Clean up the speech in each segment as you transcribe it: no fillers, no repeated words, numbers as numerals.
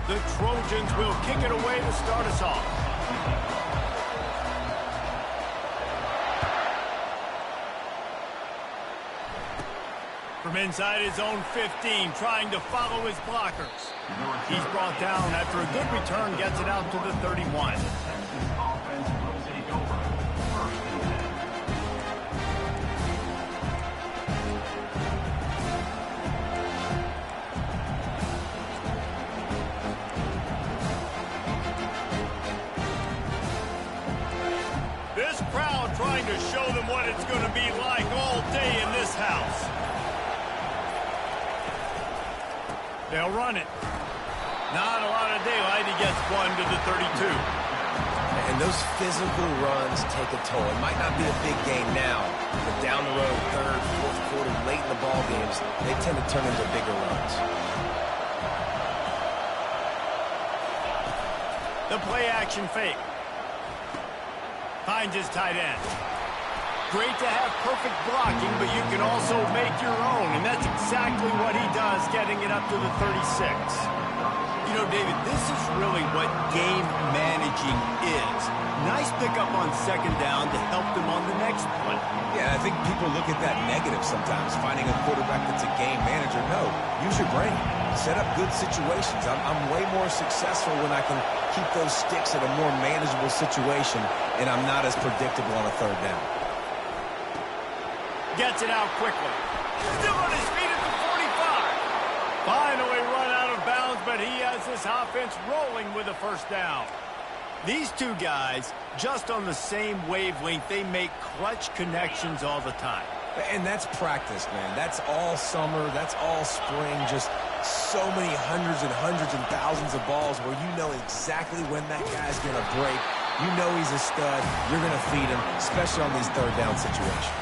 The Trojans will kick it away to start us off. From inside his own 15, trying to follow his blockers. He's brought down after a good return, gets it out to the 31. This crowd trying to show them what it's going to be like all day in this house. They'll run it. Not a lot of daylight. He gets one to the 32. And those physical runs take a toll. It might not be a big game now, but down the road, third, fourth quarter, late in the ball games, they tend to turn into bigger runs. The play action fake. Finds his tight end. Great to have perfect blocking, but you can also make your own, and that's exactly what he does, getting it up to the 36. You know, David, this is really what game managing is. Nice pickup on second down to help them on the next play. Yeah, I think people look at that negative sometimes, finding a quarterback that's a game manager. No, use your brain. Set up good situations. I'm way more successful when I can keep those sticks at a more manageable situation, and I'm not as predictable on a third down. Gets it out quickly. Still on his feet at the 45. Finally run out of bounds, but he has this offense rolling with a first down. These two guys, just on the same wavelength, they make clutch connections all the time. And that's practice, man. That's all summer. That's all spring. Just so many hundreds and thousands of balls where you know exactly when that guy's going to break. You know he's a stud. You're going to feed him, especially on these third down situations.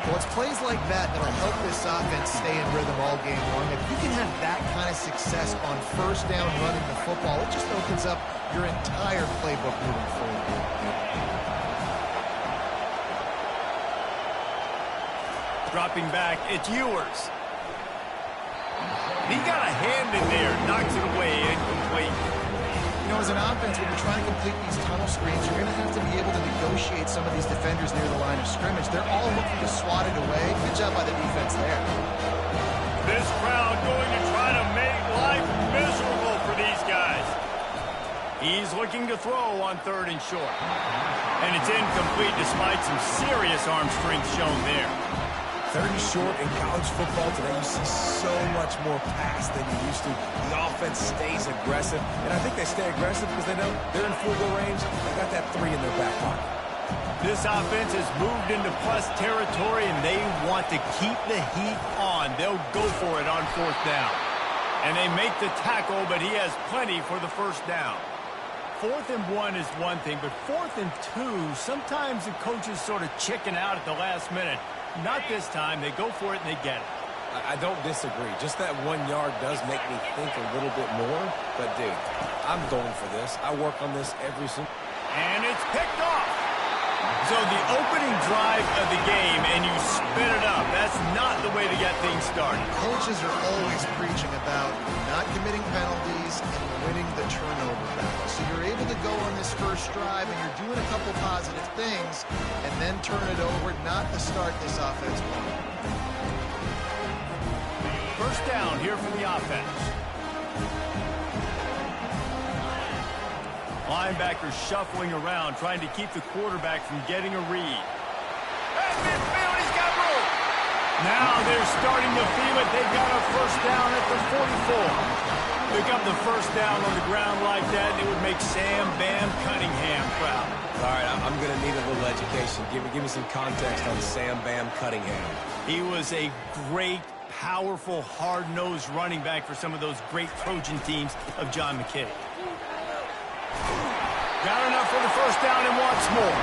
Well, it's plays like that that'll help this offense stay in rhythm all game long. If you can have that kind of success on first down running the football, it just opens up your entire playbook moving forward. Dropping back, it's Ewers. He got a hand in there, knocks it away, incomplete. You know, as an offense, when you're trying to complete these tunnel screens, you're going to have to be able to negotiate some of these defenders near the line of scrimmage. They're all looking to swat it away. Good job by the defense there. This crowd going to try to make life miserable for these guys. He's looking to throw on third and short. And it's incomplete despite some serious arm strength shown there. Third and short in college football today, you see so much more pass than you used to. The offense stays aggressive, and I think they stay aggressive because they know they're in field goal range. They got that 3 in their back pocket. This offense has moved into plus territory, and they want to keep the heat on. They'll go for it on fourth down. And they make the tackle, but he has plenty for the first down. 4th and 1 is one thing, but 4th and 2, sometimes the coaches sort of chicken out at the last minute. Not this time. They go for it and they get it. I don't disagree. Just that 1 yard does make me think a little bit more. But, dude, I'm going for this. I work on this every single... And it's picked off. So the opening drive of the game, and you spin it up. That's not the way to get things started. Coaches are always preaching about not committing penalties and winning the turnover battle. So you're able to go on this first drive, and you're doing a couple positive things, and then turn it over, not to start this offense well. First down here for the offense. Linebackers shuffling around, trying to keep the quarterback from getting a read. At midfield, he's got room. Now they're starting to feel it. They've got a first down at the 44. Pick up the first down on the ground like that, and it would make Sam Bam Cunningham proud. All right, I'm going to need a little education. Give me some context on Sam Bam Cunningham. He was a great, powerful, hard-nosed running back for some of those great Trojan teams of John McKay. Got enough for the first down and wants more.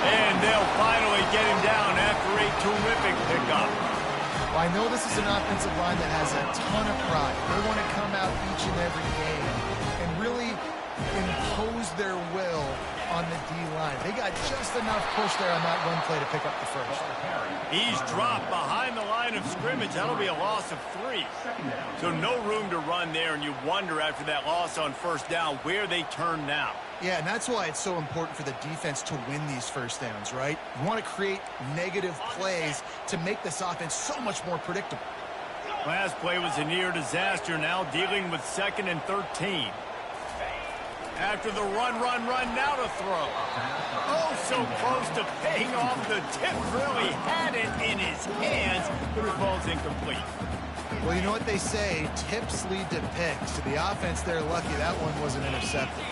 And they'll finally get him down after a terrific pickup. Well, I know this is an offensive line that has a ton of pride. They want to come out each and every game and really impose their will on the D-line. They got just enough push there on that run play to pick up the first. He's dropped behind the line of scrimmage. That'll be a loss of 3. So no room to run there, and you wonder after that loss on first down where they turn now. Yeah, and that's why it's so important for the defense to win these first downs, right? You want to create negative plays to make this offense so much more predictable. Last play was a near disaster, now dealing with 2nd and 13. After the run, now to throw. Oh, so close to paying off. The tip really had it in his hands, but the ball's incomplete. Well, you know what they say, tips lead to picks. To the offense, they're lucky that one wasn't intercepted.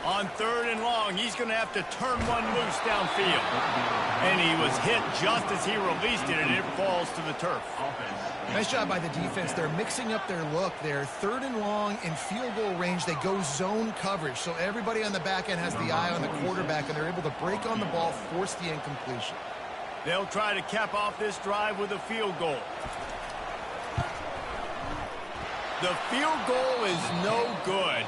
On 3rd and long, he's going to have to turn one loose downfield. And he was hit just as he released it, and it falls to the turf. Nice job by the defense. They're mixing up their look there. 3rd and long in field goal range. They go zone coverage. So everybody on the back end has the eye on the quarterback, and they're able to break on the ball, force the incompletion. They'll try to cap off this drive with a field goal. The field goal is no good.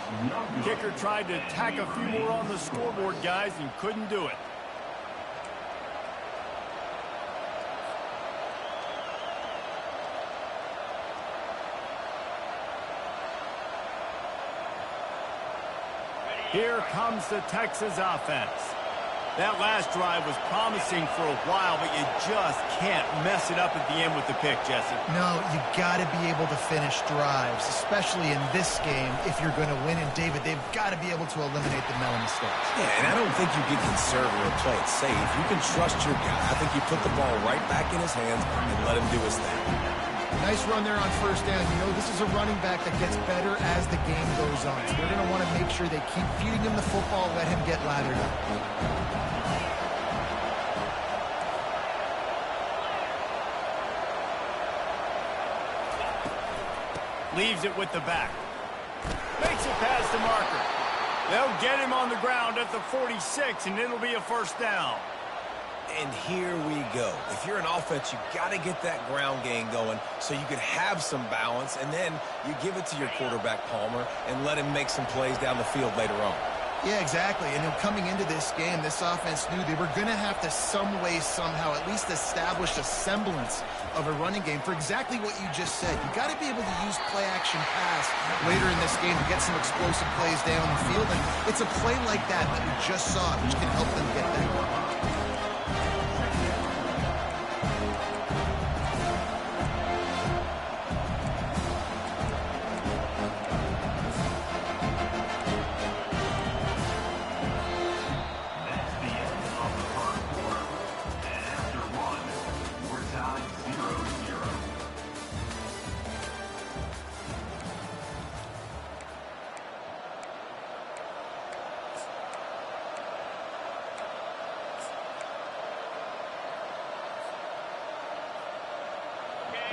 Kicker tried to tack a few more on the scoreboard, guys, and couldn't do it. Here comes the Texas offense. That last drive was promising for a while, but you just can't mess it up at the end with the pick, Jesse. No, you got to be able to finish drives, especially in this game if you're going to win. And, David, they've got to be able to eliminate the mental mistakes. Yeah, and I don't think you get conservative or play it safe. You can trust your guy. I think you put the ball right back in his hands and let him do his thing. Nice run there on first down. You know, this is a running back that gets better as the game goes on. So they're going to want to make sure they keep feeding him the football, let him get lathered up. Leaves it with the back. Makes it past the marker. They'll get him on the ground at the 46, and it'll be a first down. And here we go. If you're an offense, you got to get that ground game going so you can have some balance, and then you give it to your quarterback, Palmer, and let him make some plays down the field later on. Yeah, exactly. And coming into this game, this offense knew they were going to have to some way, somehow, at least establish a semblance of a running game for exactly what you just said. You got to be able to use play-action pass later in this game to get some explosive plays down the field. And it's a play like that that we just saw, which can help them get that going.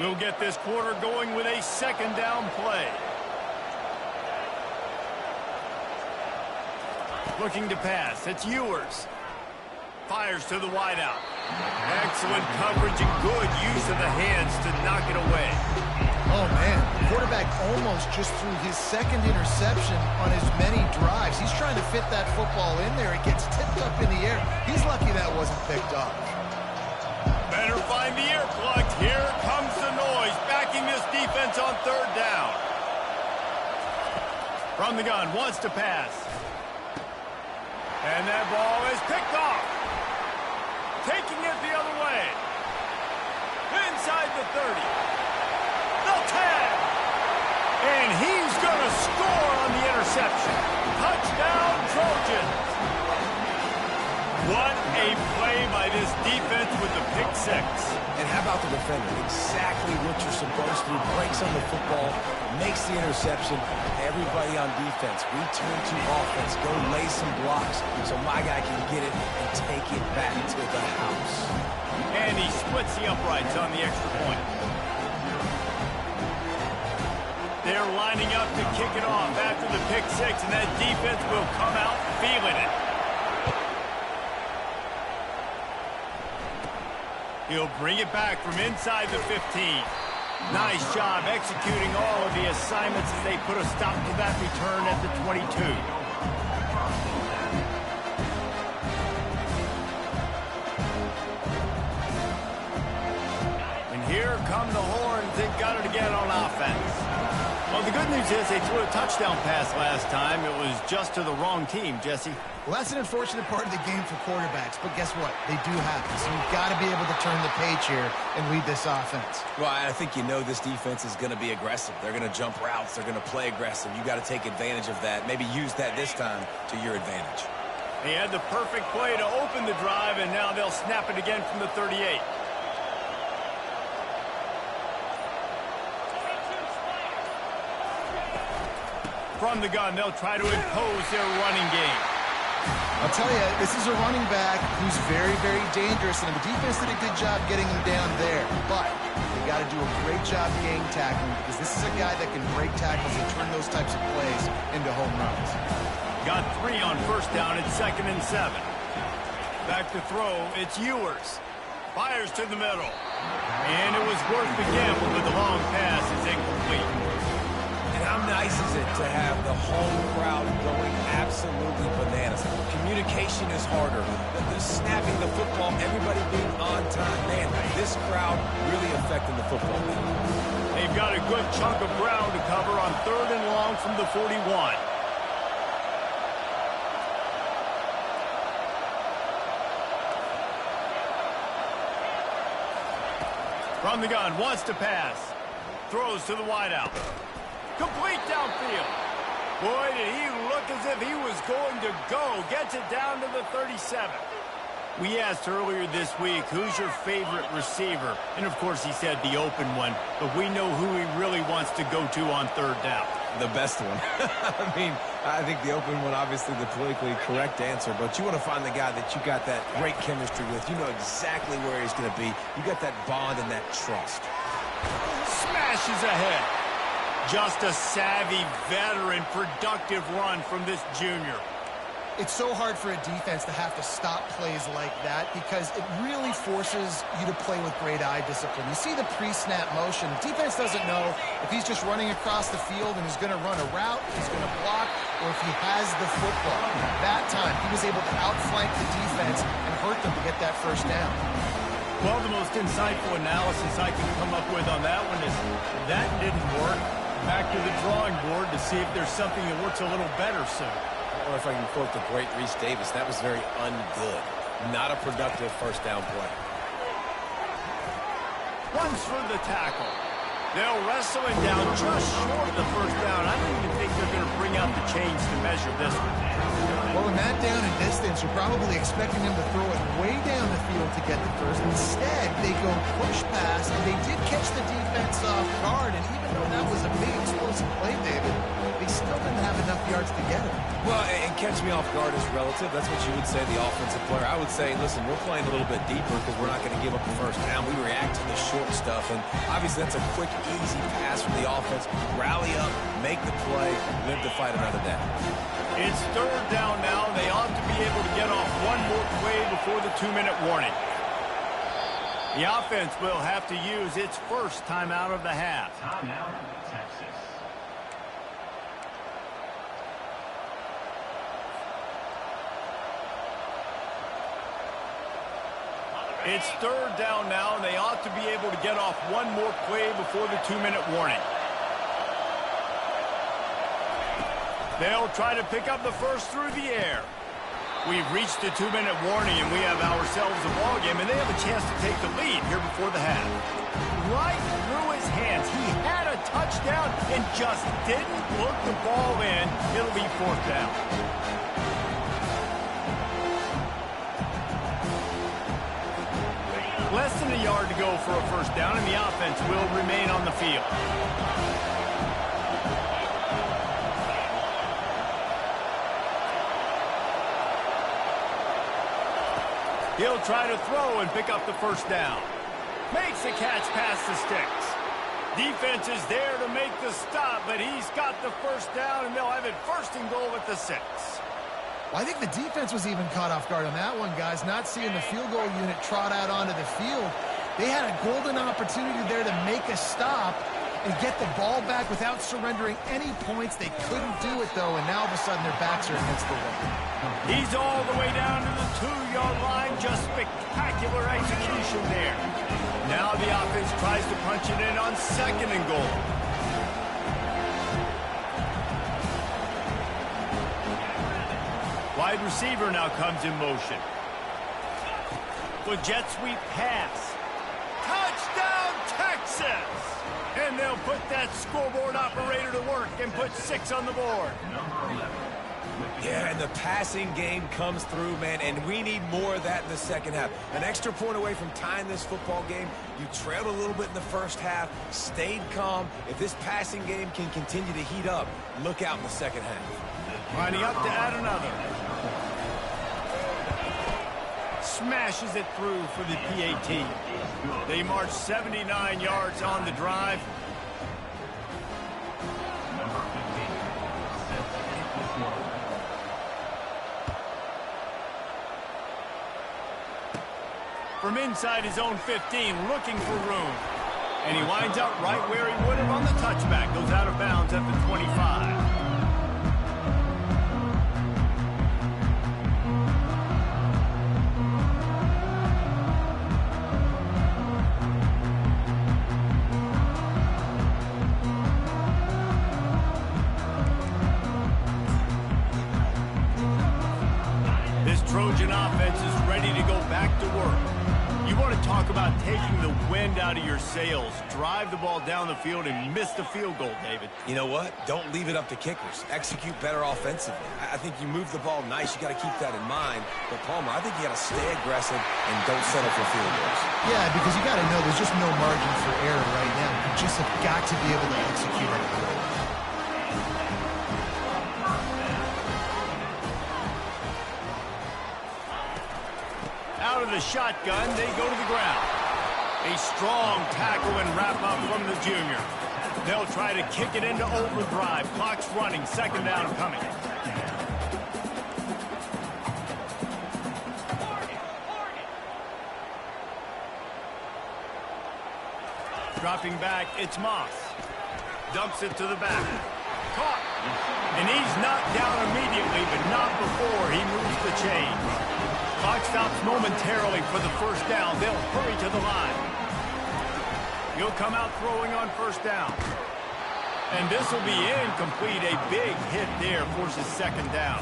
We'll get this quarter going with a second down play. Looking to pass. It's Ewers. Fires to the wideout. Excellent coverage and good use of the hands to knock it away. Oh, man. The quarterback almost just threw his second interception on as many drives. He's trying to fit that football in there. It gets tipped up in the air. He's lucky that wasn't picked up. Better find the earplugs. Here comes the noise, backing this defense on third down. From the gun, wants to pass. And that ball is picked off. Taking it the other way. Inside the 30. The 10. And he's going to score on the interception. Touchdown, Trojans. What a play by this defense with the pick six. And how about the defender? Exactly what you're supposed to do. Breaks on the football, makes the interception. Everybody on defense, return to offense. Go lay some blocks so my guy can get it and take it back to the house. And he splits the uprights on the extra point. They're lining up to kick it off after the pick six, and that defense will come out feeling it. He'll bring it back from inside the 15. Nice job executing all of the assignments as they put a stop to that return at the 22. And here come the horns. They've got it again on offense. Well, the good news is they threw a touchdown pass last time. It was just to the wrong team, Jesse. Well, that's an unfortunate part of the game for quarterbacks, but guess what? They do happen, so you've got to be able to turn the page here and lead this offense. Well, I think you know this defense is going to be aggressive. They're going to jump routes. They're going to play aggressive. You got to take advantage of that. Maybe use that this time to your advantage. He had the perfect play to open the drive, and now they'll snap it again from the 38. From the gun, they'll try to impose their running game. I'll tell you, this is a running back who's very, very dangerous, and the defense did a good job getting him down there. But they got to do a great job gang tackling because this is a guy that can break tackles and turn those types of plays into home runs. Got 3 on first down. It's 2nd and 7. Back to throw. It's Ewers. Fires to the middle. And it was worth the gamble, but the long pass is incomplete. And how nice is it to have the home crowd going absolutely bananas? Communication is harder. The snapping the football, everybody being on time. Man, this crowd really affecting the football game. They've got a good chunk of ground to cover on 3rd and long from the 41. From the gun, wants to pass. Throws to the wideout. Complete downfield. Boy, did he look as if he was going to go. Gets it down to the 37. We asked earlier this week, who's your favorite receiver? And, of course, he said the open one. But we know who he really wants to go to on 3rd down. The best one. I mean, I think the open one, obviously the politically correct answer, but you want to find the guy that you got that great chemistry with. You know exactly where he's going to be. You got that bond and that trust. Smashes ahead. Just a savvy, veteran, productive run from this junior. It's so hard for a defense to have to stop plays like that because it really forces you to play with great eye discipline. You see the pre-snap motion. Defense doesn't know if he's just running across the field and he's going to run a route, he's going to block, or if he has the football. That time, he was able to outflank the defense and hurt them to get that first down. Well, the most insightful analysis I can come up with on that one is that didn't work. Back to the drawing board to see if there's something that works a little better soon. Or if I can quote the great Reese Davis, that was very ungood. Not a productive first down play. Runs for the tackle. They'll wrestle him down just short of the first down. I don't even think they're going to bring out the chains to measure this one. Well, in that down and distance, you're probably expecting him to throw it way down the field to get the first. Instead, they go push pass, and they did catch the defense off guard. And even though that was a big explosive play, David, they still didn't have enough yards to get it. Well, and catch me off guard is relative. That's what you would say, the offensive player. I would say, listen, we're playing a little bit deeper because we're not going to give up the first down. We react to the short stuff, and obviously that's a quick, easy pass from the offense. Rally up, make the play, live to fight another day. It's 3rd down now. They ought to be able to get off one more play before the 2-minute warning. The offense will have to use its first timeout of the half. Timeout, Texas. It's 3rd down now, and they ought to be able to get off one more play before the 2-minute warning. They'll try to pick up the first through the air. We've reached the 2-minute warning, and we have ourselves a ball game, and they have a chance to take the lead here before the half. Right through his hands. He had a touchdown and just didn't look the ball in. It'll be 4th down. Less than a yard to go for a first down, and the offense will remain on the field. He'll try to throw and pick up the first down. Makes the catch past the sticks. Defense is there to make the stop, but he's got the first down, and they'll have it 1st and goal at the 6. Well, I think the defense was even caught off guard on that one, guys. Not seeing the field goal unit trot out onto the field. They had a golden opportunity there to make a stop and get the ball back without surrendering any points. They couldn't do it, though, and now all of a sudden their backs are against the wall. He's all the way down to the 2-yard line. Just spectacular execution there. Now the offense tries to punch it in on 2nd and goal. Wide receiver now comes in motion. With jet sweep pass. Touchdown, Texas! And they'll put that scoreboard operator to work and put 6 on the board. Yeah, and the passing game comes through, man, and we need more of that in the second half. An extra point away from tying this football game. You trailed a little bit in the first half, stayed calm. If this passing game can continue to heat up, look out in the second half. Lining up to add another. Smashes it through for the PAT. They march 79 yards on the drive. From inside his own 15, looking for room. And he winds up right where he would have on the touchback. Goes out of bounds at the 25. Trojan offense is ready to go back to work. You want to talk about taking the wind out of your sails. Drive the ball down the field and miss the field goal, David. You know what? Don't leave it up to kickers. Execute better offensively. I think you move the ball nice. You got to keep that in mind. But, Palmer, I think you got to stay aggressive and don't settle for field goals. Yeah, because you got to know there's just no margin for error right now. You just have got to be able to execute at the goal. Out of the shotgun, they go to the ground. A strong tackle and wrap up from the junior. They'll try to kick it into overdrive. Clock's running, 2nd down coming. Dropping back, it's Moss. Dumps it to the back. Caught. And he's knocked down immediately, but not before he moves the chains. Clock stops momentarily for the 1st down. They'll hurry to the line. He'll come out throwing on 1st down. And this will be incomplete. A big hit there forces 2nd down.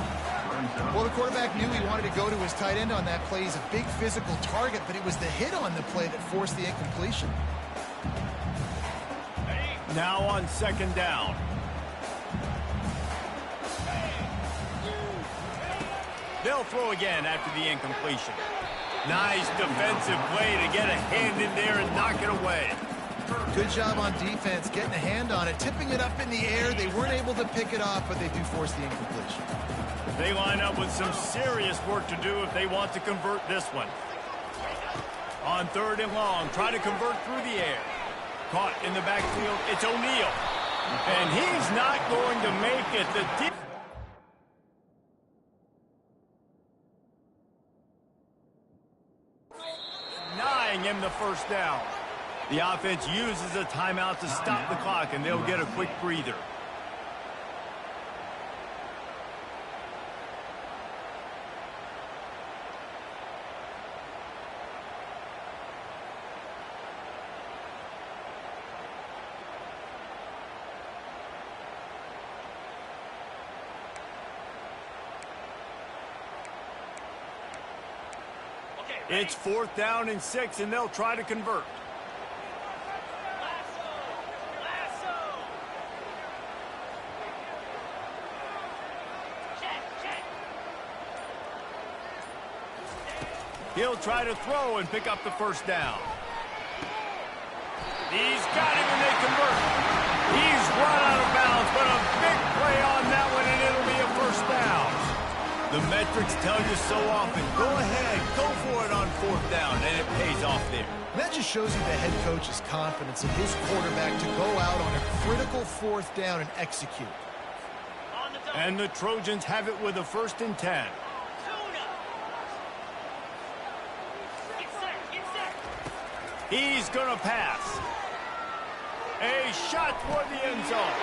Well, the quarterback knew he wanted to go to his tight end on that play. He's a big physical target, but it was the hit on the play that forced the incompletion. Now on 2nd down. They'll throw again after the incompletion. Nice defensive play to get a hand in there and knock it away. Good job on defense, getting a hand on it, tipping it up in the air. They weren't able to pick it off, but they do force the incompletion. They line up with some serious work to do if they want to convert this one. On 3rd and long, try to convert through the air. Caught in the backfield, it's O'Neal. And he's not going to make it. Denying him the 1st down. The offense uses a timeout to stop the clock, and they'll get a quick breather. It's 4th down and 6, and they'll try to convert. He'll try to throw and pick up the 1st down. He's got him and they convert. He's run out of bounds, but a big play on that one, and it'll be a 1st down. The metrics tell you so often, go ahead, go for it on 4th down, and it pays off there. That just shows you the head coach's confidence in his quarterback to go out on a critical 4th down and execute. And the Trojans have it with a 1st and 10. He's going to pass. A shot toward the end zone.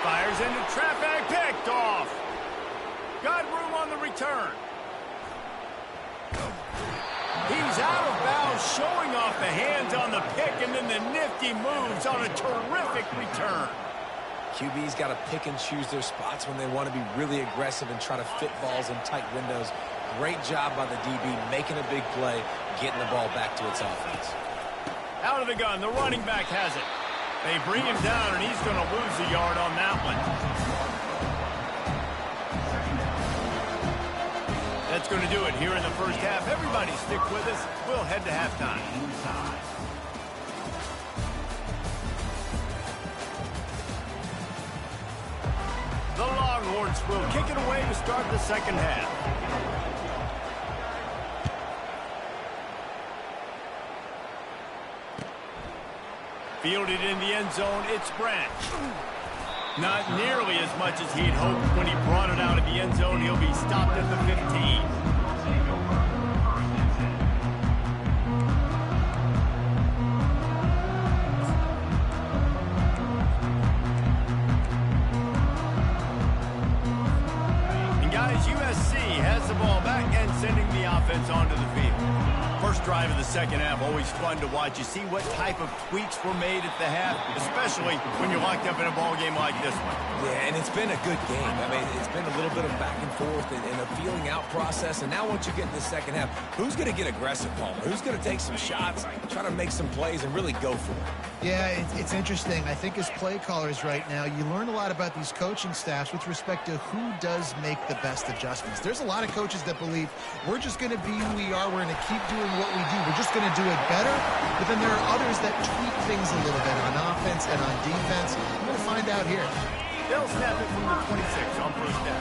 Fires into traffic, picked off. Got room on the return. He's out of bounds, showing off the hands on the pick, and then the nifty moves on a terrific return. QB's got to pick and choose their spots when they want to be really aggressive and try to fit balls in tight windows. Great job by the DB making a big play, getting the ball back to its offense. Out of the gun, the running back has it. They bring him down, and he's going to lose a yard on that one. That's going to do it here in the first half. Everybody stick with us. We'll head to halftime. The Longhorns will kick it away to start the second half. Fielded in the end zone, it's Branch. Not nearly as much as he'd hoped when he brought it out of the end zone. He'll be stopped at the 15. And guys, USC has the ball back and sending the offense onto the field. First drive of the second half, always fun to watch. You see what type of tweaks were made at the half, especially when you're locked up in a ball game like this one. Yeah, and it's been a good game. I mean, it's been a little bit of back and forth and a feeling out process. And now once you get in the second half, who's going to get aggressive, Palmer? Who's going to take some shots, try to make some plays, and really go for it? Yeah, it's interesting. I think as play callers right now, you learn a lot about these coaching staffs with respect to who does make the best adjustments. There's a lot of coaches that believe we're just going to be who we are. We're going to keep doing what we do. We're just going to do it better. But then there are others that tweak things a little bit on offense and on defense. I'm going to find out here. They'll snap it from the 26 on first down.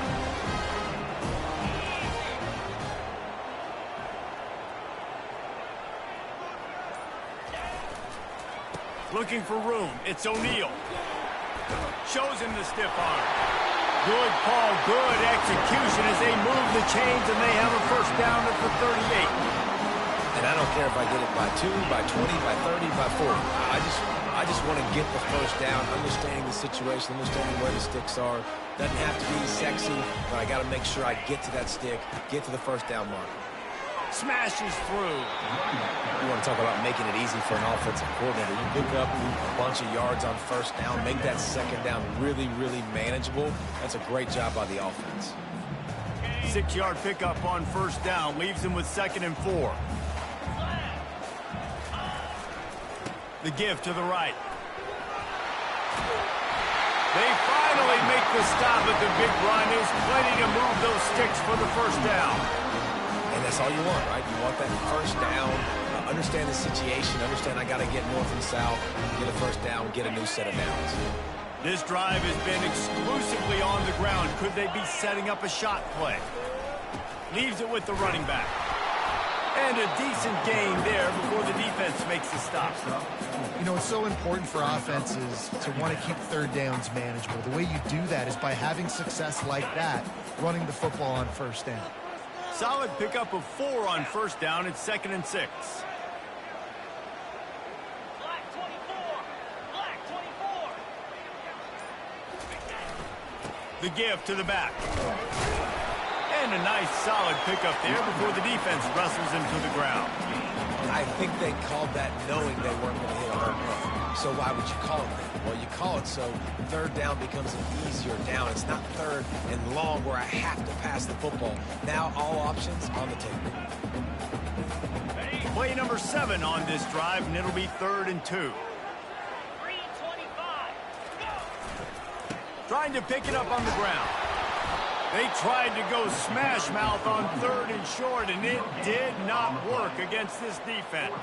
Looking for room. It's O'Neal. Shows him the stiff arm. Good call, good execution as they move the chains, and they have a first down at the 38. And I don't care if I get it by 2, by 20, by 30, by 40. I just want to get the first down, understanding the situation, understanding where the sticks are. Doesn't have to be sexy, but I got to make sure I get to that stick, get to the first down mark. Smashes through. You want to talk about making it easy for an offensive coordinator. You pick up a bunch of yards on first down, make that second down really, really manageable. That's a great job by the offense. 6-yard pickup on first down leaves them with 2nd and 4. The give to the right. They finally make the stop at the big run. There's plenty to move those sticks for the first down. And that's all you want, right? You want that first down, understand the situation, understand I got to get north and south, get a first down, get a new set of downs. This drive has been exclusively on the ground. Could they be setting up a shot play? Leaves it with the running back. And a decent gain there before the defense makes the stop. You know, it's so important for offenses to want to keep third downs manageable. The way you do that is by having success like that, running the football on first down. Solid pickup of 4 on first down. It's 2nd and 6. The give to the back. And a nice solid pickup there before the defense wrestles him to the ground. I think they called that knowing they weren't going to hit a home run. So why would you call it that? Well, you call it so third down becomes an easier down. It's not third and long where I have to pass the football. Now all options on the table. Play number 7 on this drive, and it'll be 3rd and 2. Trying to pick it up on the ground. They tried to go smash mouth on 3rd and short, and it did not work against this defense.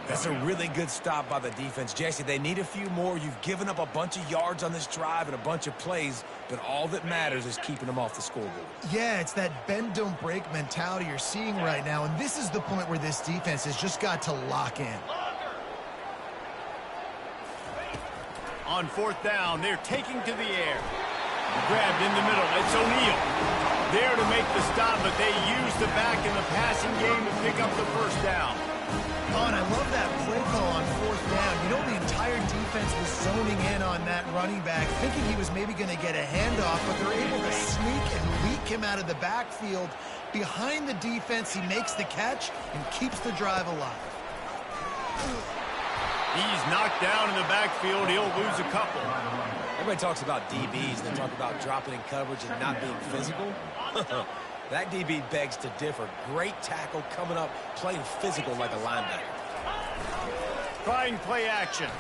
That's a really good stop by the defense. Jesse, they need a few more. You've given up a bunch of yards on this drive and a bunch of plays, but all that matters is keeping them off the scoreboard. Yeah, it's that bend, don't break mentality you're seeing right now, and this is the point where this defense has just got to lock in. On 4th down, they're taking to the air. Grabbed in the middle. It's O'Neal. There to make the stop, but they use the back in the passing game to pick up the first down. Oh, and I love that play call on fourth down. You know, the entire defense was zoning in on that running back, thinking he was maybe going to get a handoff, but they're able to sneak and leak him out of the backfield. Behind the defense, he makes the catch and keeps the drive alive. He's knocked down in the backfield. He'll lose a couple. Everybody talks about DBs, and they talk about dropping in coverage and not being physical. That DB begs to differ. Great tackle coming up, playing physical like a linebacker. Trying play action.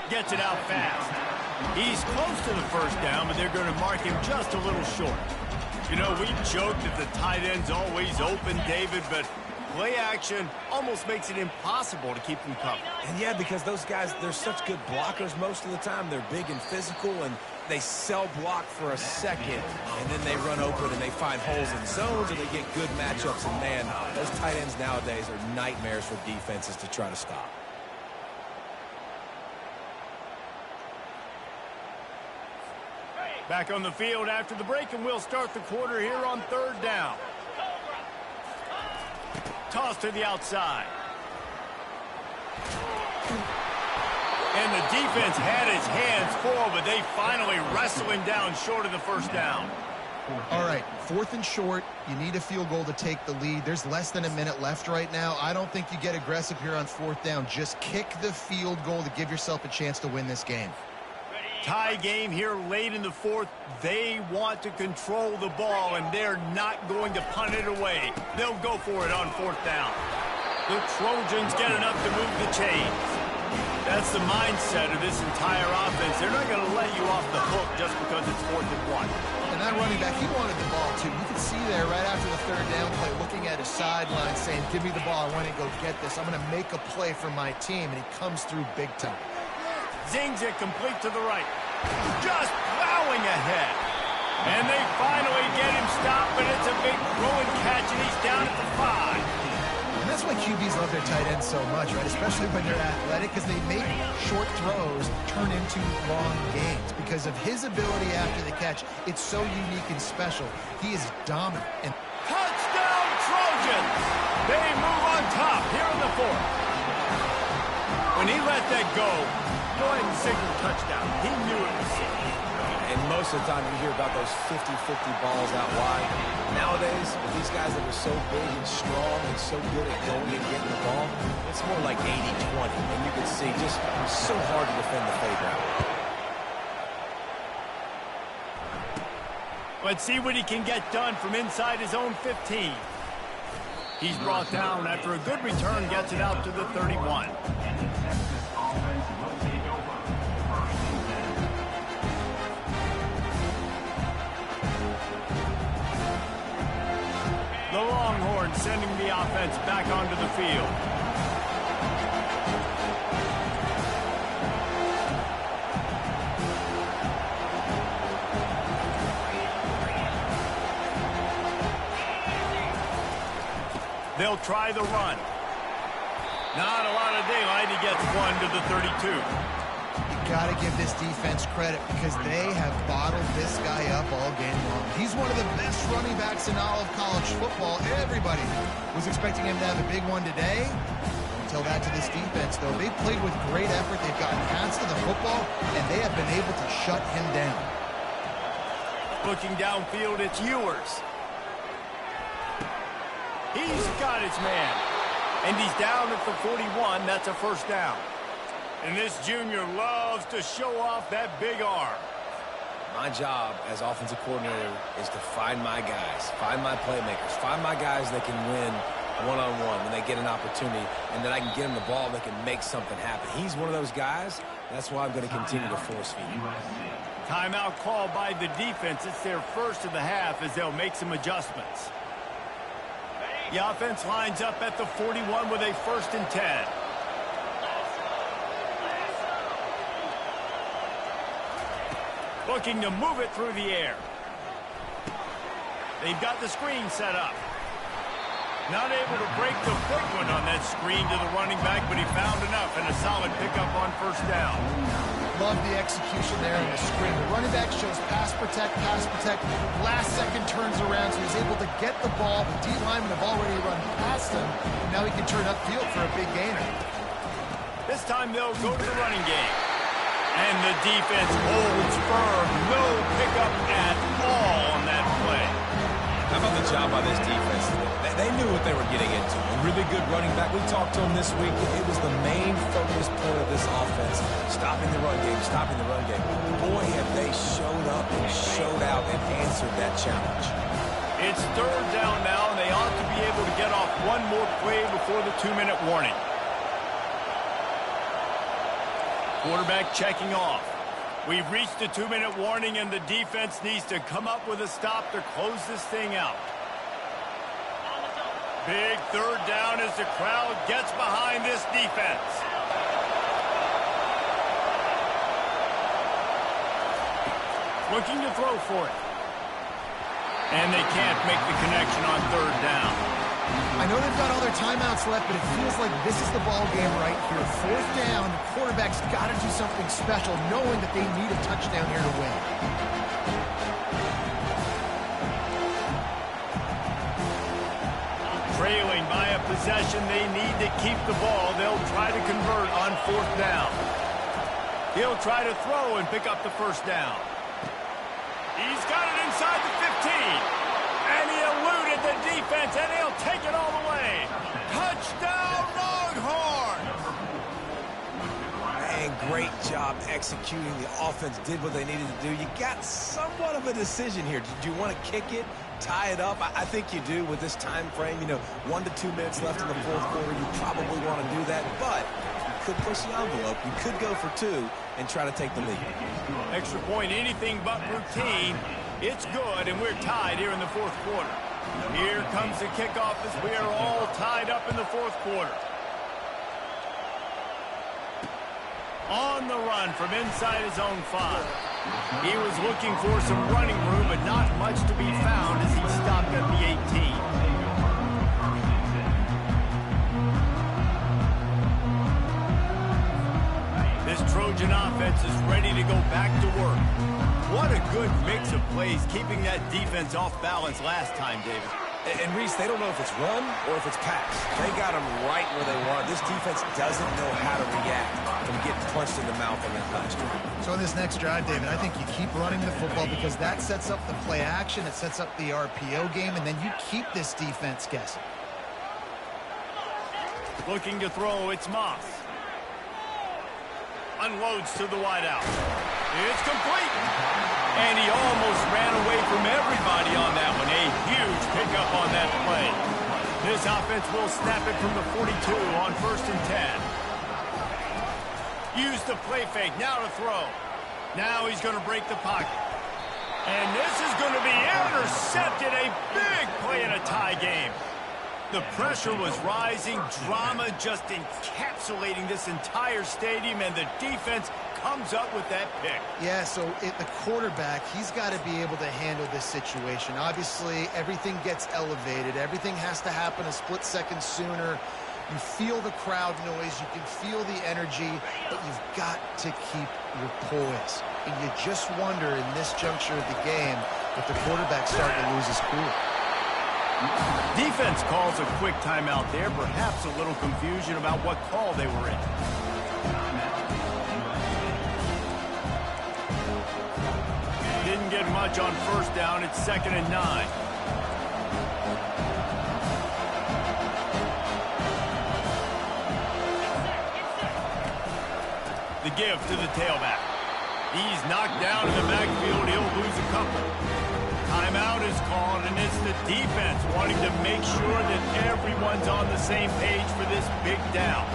Gets it out fast. He's close to the first down, but they're going to mark him just a little short. You know, we joked that the tight end's always open, David, but play action almost makes it impossible to keep them covered. And yeah, because those guys, they're such good blockers most of the time. They're big and physical, and they sell block for a second, and then they run open and they find holes in zones, and they get good matchups. And man, those tight ends nowadays are nightmares for defenses to try to stop. Back on the field after the break, and we'll start the quarter here on third down. Toss to the outside. And the defense had his hands full, but they finally wrestle him down short of the first down. All right, 4th and short. You need a field goal to take the lead. There's less than a minute left right now. I don't think you get aggressive here on 4th down. Just kick the field goal to give yourself a chance to win this game. Tie game here late in the 4th. They want to control the ball, and they're not going to punt it away. They'll go for it on 4th down. The Trojans get enough to move the chains. That's the mindset of this entire offense. They're not going to let you off the hook just because it's 4th and 1. And that running back, he wanted the ball, too. You can see there right after the third down play, looking at his sideline, saying, give me the ball. I want to go get this. I'm going to make a play for my team. And he comes through big time. Zings it complete to the right. Just plowing ahead. And they finally get him stopped, but it's a big throw and catch, and he's down at the 5. And that's why QBs love their tight ends so much, right? Especially when they're athletic, because they make short throws turn into long gains. Because of his ability after the catch, it's so unique and special. He is dominant. And touchdown, Trojans! They move on top here in the 4th. When he let that go ahead and signal touchdown. He knew it was safe. And most of the time you hear about those 50-50 balls out wide. Nowadays, with these guys that are so big and strong and so good at going and getting the ball, it's more like 80-20. And you can see just so hard to defend the fade route. Let's see what he can get done from inside his own 15. He's brought down after a good return, gets it out to the 31. The Longhorns sending the offense back onto the field. They'll try the run. Not a lot of daylight. He gets one to the 32. Got to give this defense credit because they have bottled this guy up all game long. He's one of the best running backs in all of college football. Everybody was expecting him to have a big one today. Don't tell that to this defense, though. They played with great effort. They've gotten hands to the football, and they have been able to shut him down. Looking downfield, it's Ewers. He's got his man. And he's down at the 41. That's a first down. And this junior loves to show off that big arm. My job as offensive coordinator is to find my guys, find my playmakers, find my guys that can win one-on-one when they get an opportunity, and that I can get them the ball that can make something happen. He's one of those guys. That's why I'm going to continue to force feed him. Timeout called by the defense. It's their first of the half as they'll make some adjustments. The offense lines up at the 41 with a 1st and 10. Looking to move it through the air. They've got the screen set up. Not able to break the big one on that screen to the running back, but he found enough and a solid pickup on 1st down. Love the execution there in the screen. The running back shows pass protect. Last second turns around, so he's able to get the ball. The D-linemen have already run past him. And now he can turn upfield for a big gainer. This time they'll go to the running game. And the defense holds firm. No pickup at all on that play. How about the job by this defense? They knew what they were getting into. A really good running back. We talked to him this week. It was the main focus point of this offense. Stopping the run game. Boy, have they showed up and showed out and answered that challenge. It's third down now, and they ought to be able to get off one more play before the 2-minute warning. Quarterback checking off. We've reached the 2-minute warning, and the defense needs to come up with a stop to close this thing out. Big third down as the crowd gets behind this defense. Looking to throw for it. And they can't make the connection on third down. I know they've got all their timeouts left, but it feels like this is the ball game right here. Fourth down, the quarterback's got to do something special, knowing that they need a touchdown here to win. Trailing by a possession, they need to keep the ball. They'll try to convert on fourth down. He'll try to throw and pick up the first down. He's got it inside the 15. And he eluded the defense, and he'll take it all the way. Touchdown, Longhorns! Man, great job executing. The offense did what they needed to do. You got somewhat of a decision here. Do you want to kick it, tie it up? I think you do with this time frame. 1 to 2 minutes left in the fourth quarter. You probably want to do that, but you could push the envelope. You could go for 2 and try to take the lead. Extra point, anything but routine. It's good, and we're tied here in the fourth quarter. Here comes the kickoff as we are all tied up in the fourth quarter. On the run from inside his own 5. He was looking for some running room, but not much to be found as he stopped at the 18. This Trojan offense is ready to go back to work. What a good mix of plays, keeping that defense off balance last time, David. And Reese, they don't know if it's run or if it's pass. They got them right where they want. This defense doesn't know how to react from getting punched in the mouth on that last drive. So in this next drive, David, I think you keep running the football because that sets up the play action, it sets up the RPO game, and then you keep this defense guessing. Looking to throw, it's Moss. Unloads to the wideout. It's complete. And he almost ran away from everybody on that one. A huge pickup on that play. This offense will snap it from the 42 on 1st and 10. Use the play fake. Now to throw. Now he's going to break the pocket. And this is going to be intercepted. A big play in a tie game. The pressure was rising, drama just encapsulating this entire stadium, and the defense comes up with that pick. Yeah, so the quarterback, he's got to be able to handle this situation. Obviously, everything gets elevated. Everything has to happen a split second sooner. You feel the crowd noise. You can feel the energy, but you've got to keep your poise. And you just wonder in this juncture of the game if the quarterback's starting to lose his cool. Defense calls a quick timeout there. Perhaps a little confusion about what call they were in. Didn't get much on first down. It's 2nd and 9. The give to the tailback. He's knocked down in the backfield. He'll lose a couple. Timeout is called, and it's the defense wanting to make sure that everyone's on the same page for this big down.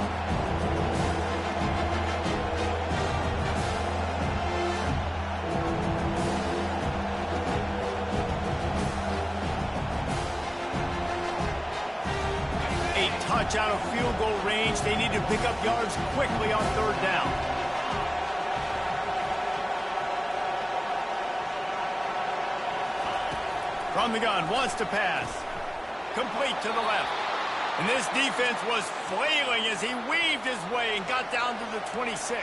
A touch out of field goal range. They need to pick up yards quickly on third down. From the gun, wants to pass. Complete to the left. And this defense was flailing as he weaved his way and got down to the 26.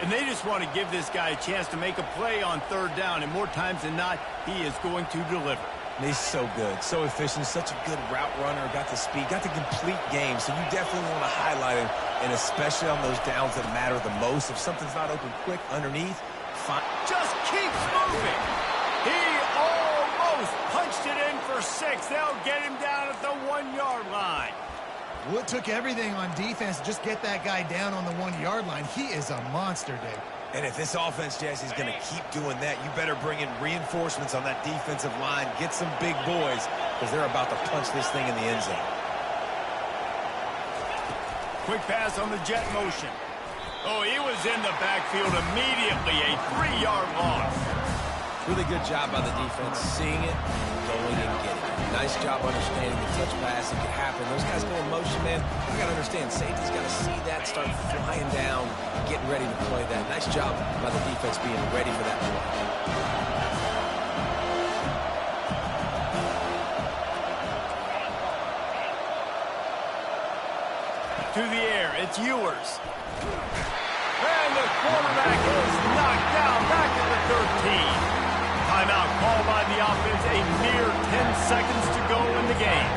And they just want to give this guy a chance to make a play on third down, and more times than not, he is going to deliver. And he's so good, so efficient, such a good route runner, got the speed, got the complete game, so you definitely want to highlight him, and especially on those downs that matter the most. If something's not open quick underneath, fine. Just keeps moving. He almost punched it in for 6. They'll get him down at the 1-yard line. Well, it took everything on defense to just get that guy down on the 1-yard line. He is a monster, Dave. And if this offense, Jesse, is going to keep doing that, you better bring in reinforcements on that defensive line. Get some big boys, because they're about to punch this thing in the end zone. Quick pass on the jet motion. Oh, he was in the backfield immediately. A 3-yard loss. Really good job by the defense, seeing it, going and getting it. Nice job understanding the touch pass. It could happen. Those guys go in motion, man. You got to understand, safety's got to see that, start flying down, getting ready to play that. Nice job by the defense being ready for that play. To the air, it's Ewers. And the quarterback is knocked down back at the 13. Timeout called by the offense. A mere 10 seconds to go in the game.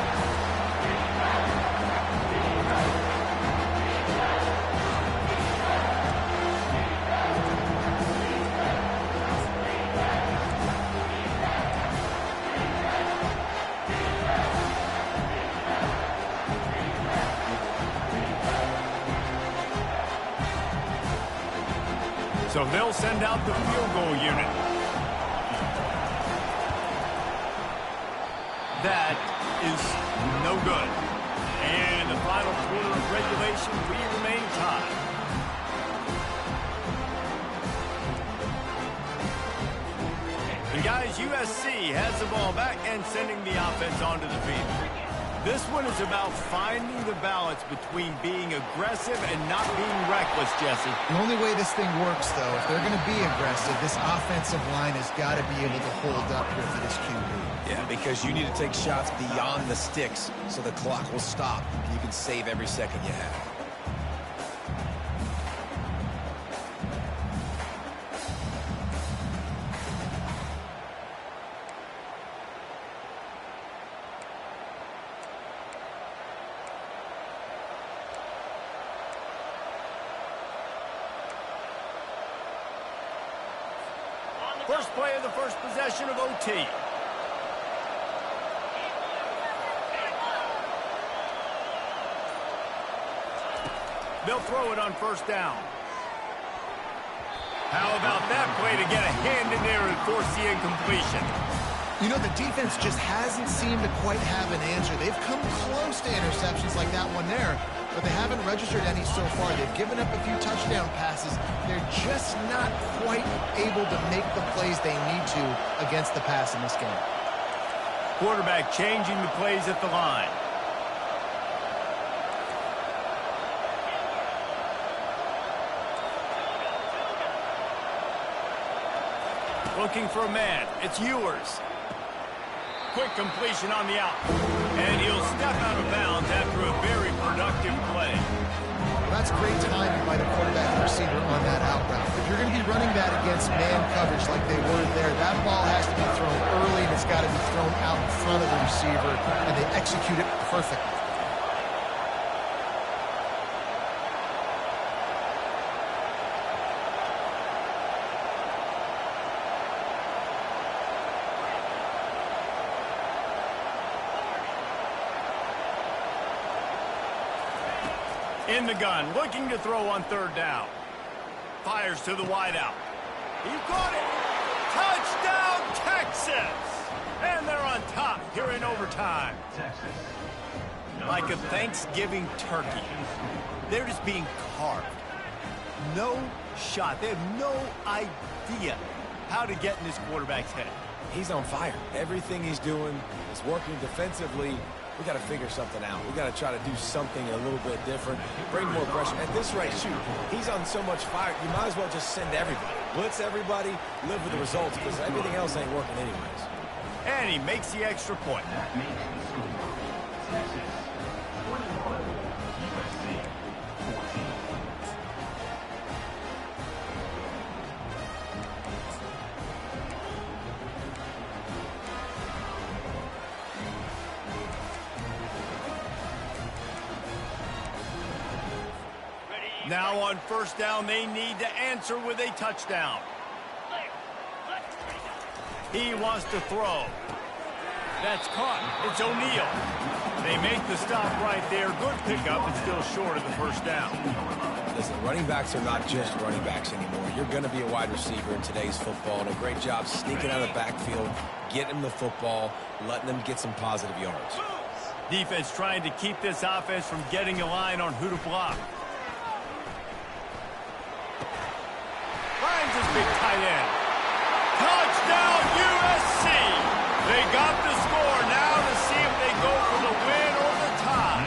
So they'll send out the field goal unit. That is no good. And in the final quarter of regulation, we remain tied. And guys, USC has the ball back and sending the offense onto the field. This one is about finding the balance between being aggressive and not being reckless, Jesse. The only way this thing works, though, if they're going to be aggressive, this offensive line has got to be able to hold up here for this QB. Yeah, because you need to take shots beyond the sticks so the clock will stop and you can save every second you have. First play of the first possession of OT. They'll throw it on first down. How about that play to get a hand in there and force the incompletion? You know, the defense just hasn't seemed to quite have an answer. They've come close to interceptions like that one there, but they haven't registered any so far. They've given up a few touchdown passes. They're just not quite able to make the plays they need to against the pass in this game. Quarterback changing the plays at the line. Looking for a man. It's Ewers. Quick completion on the out. And he'll step out of bounds after a very productive play. Well, that's great timing by the quarterback and receiver on that out route. If you're going to be running that against man coverage like they were there, that ball has to be thrown early and it's got to be thrown out in front of the receiver, and they execute it perfectly. In the gun, looking to throw on third down. Fires to the wideout. He got it. Touchdown, Texas! And they're on top here in overtime. Like a Thanksgiving turkey. They're just being carved. No shot. They have no idea how to get in this quarterback's head. He's on fire. Everything he's doing is working defensively. We got to figure something out. We got to try to do something a little bit different. Bring more pressure. At this rate, shoot, he's on so much fire, you might as well just send everybody. Blitz everybody, live with the results, because everything else ain't working anyways. And he makes the extra point. Now on first down, they need to answer with a touchdown. He wants to throw. That's caught. It's O'Neal. They make the stop right there. Good pickup, and still short of the first down. Listen, running backs are not just running backs anymore. You're going to be a wide receiver in today's football, and a great job sneaking out of the backfield, getting them the football, letting them get some positive yards. Defense trying to keep this offense from getting a line on who to block. Finds his big tight end. Touchdown, USC! They got the score. Now to see if they go for the win or the tie.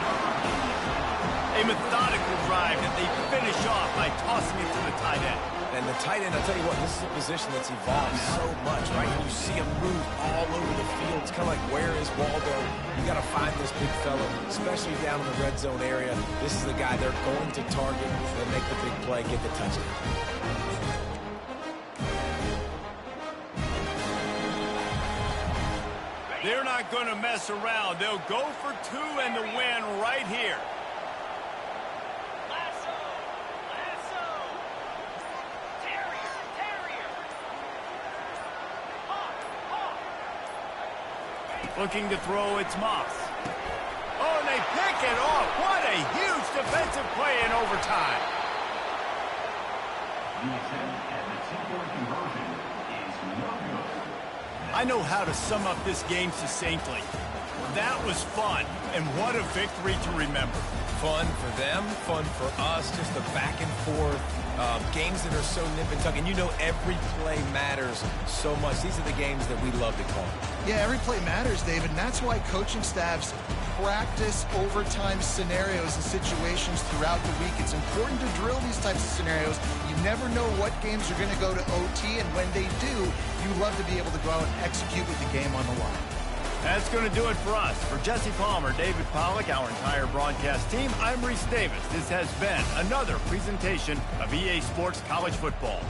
A methodical drive that they finish off by tossing it to the tight end. And the tight end, I'll tell you what, this is a position that's evolved so much, right? You see him move all over the field. It's kind of like, where is Waldo? You got to find this big fella, especially down in the red zone area. This is the guy they're going to target and make the big play, get the touchdown. They're not going to mess around. They'll go for two and the win right here. Looking to throw, it's Moss. Oh, and they pick it off. What a huge defensive play in overtime. I know how to sum up this game succinctly. That was fun, and what a victory to remember. Fun for them, fun for us, just the back and forth, games that are so nip and tuck. And you know every play matters so much. These are the games that we love to call. Yeah, every play matters, David, and that's why coaching staffs practice overtime scenarios and situations throughout the week. It's important to drill these types of scenarios. You never know what games are going to go to OT, and when they do, you love to be able to go out and execute with the game on the line. That's going to do it for us. For Jesse Palmer, David Pollack, our entire broadcast team, I'm Reese Davis. This has been another presentation of EA Sports College Football.